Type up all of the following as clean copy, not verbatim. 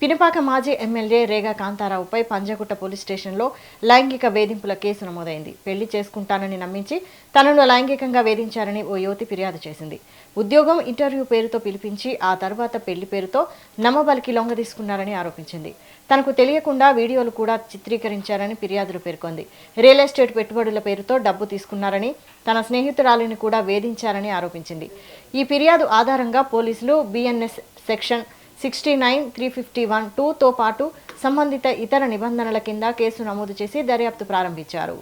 పినపాక మాజీ MLA Rega కాంతారావుపై Panjagutta police స్టేషన్లో లైంగిక వేధింపుల కేసు నమోదైంది. పెళ్లి చేసుకుంటానని నమ్మించి తనను లైంగికంగా వేధించారని ఓ యువతి ఫిర్యాదు చేసింది. ఉద్యోగం, ఇంటర్వ్యూ పేరుతో పిలిపించి ఆ తర్వాత పెళ్లి పేరుతో నమ్మబలికి లొంగదీసుకున్నారని ఆరోపించింది. తనకు తెలియకుండా వీడియోలు కూడా చిత్రీకరించారని ఫిర్యాదులో పేర్కొంది. రియల్ ఎస్టేట్ పెట్టుబడుల పేరుతో డబ్బు తీసుకున్నారని, తన స్నేహితురాలిని కూడా వేధించారని ఆరోపించింది. ఈ ఫిర్యాదు ఆధారంగా పోలీసులు బిఎన్ఎస్ సెక్షన్ 69-351-2తో పాటు సంబంధిత ఇతర నిబంధనల కింద కేసు నమోదు చేసి దర్యాప్తు ప్రారంభించారు.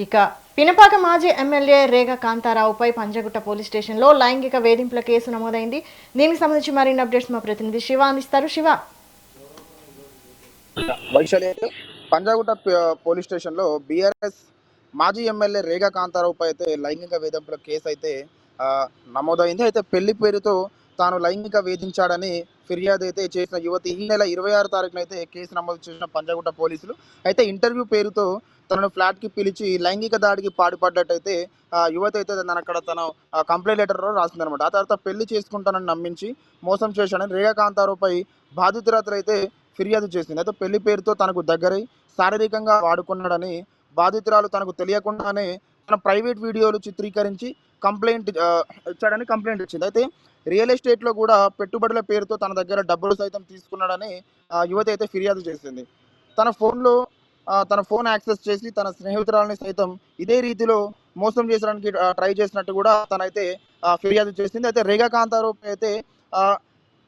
ఇక పినపాక మాజీ ఎమ్మెల్యే రేగా కాంతారావుపై పంజగుట్ట పోలీస్ స్టేషన్లో లైంగిక వేధింపుల కేసు నమోదైంది. దీనికి సంబంధించి మరిన్ని అప్డేట్స్ మా ప్రతినిధి శివ అందిస్తారు. శివ, పంజాగుట్ట పోలీస్ స్టేషన్లో బీఆర్ఎస్ మాజీ ఎమ్మెల్యే రేగా కాంతారావుపై అయితే లైంగిక వేధింపుల కేసు అయితే నమోదైంది. అయితే పెళ్లి పేరుతో తాను లైంగిక వేధించాడని ఫిర్యాదు అయితే చేసిన యువతి ఈ నెల 26 తారీఖున అయితే కేసు నమోదు చేసిన పంజాగుట్ట పోలీసులు అయితే ఇంటర్వ్యూ పేరుతో తనను ఫ్లాట్కి పిలిచి లైంగిక దాడికి పాటుపడ్డట్టయితే యువతి అయితే అక్కడ తన కంప్లైంట్ లెటర్లో రాసిందనమాట. ఆ తర్వాత పెళ్లి చేసుకుంటానని నమ్మించి మోసం చేశాడని రేగా కాంతారావుపై బాధితురాలు అయితే ఫిర్యాదు చేసింది. అయితే పెళ్లి పేరుతో తనకు దగ్గరై శారీరకంగా వాడుకున్నాడని బాధితురాలు తనకు తెలియకుండానే తన ప్రైవేట్ వీడియోలు చిత్రీకరించి కంప్లైంట్ ఇచ్చాడని కంప్లైంట్ ఇచ్చింది. అయితే రియల్ ఎస్టేట్లో కూడా పెట్టుబడుల పేరుతో తన దగ్గర డబ్బులు సైతం తీసుకున్నాడని యువతి అయితే ఫిర్యాదు చేసింది. తన ఫోన్ యాక్సెస్ చేసి తన స్నేహితురాలని సైతం ఇదే రీతిలో మోసం చేసడానికి ట్రై చేసినట్టు కూడా తనైతే ఫిర్యాదు చేసింది. అయితే రేగా కాంతారావు అయితే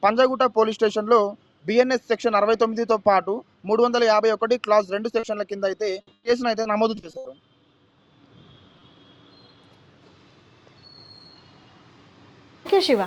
పంజాగుట్ట పోలీస్ స్టేషన్లో బిఎన్ఎస్ సెక్షన్ 69తో పాటు 351 క్లాస్ 2 సెక్షన్ల కింద అయితే కేసును అయితే నమోదు చేశారు. శివ.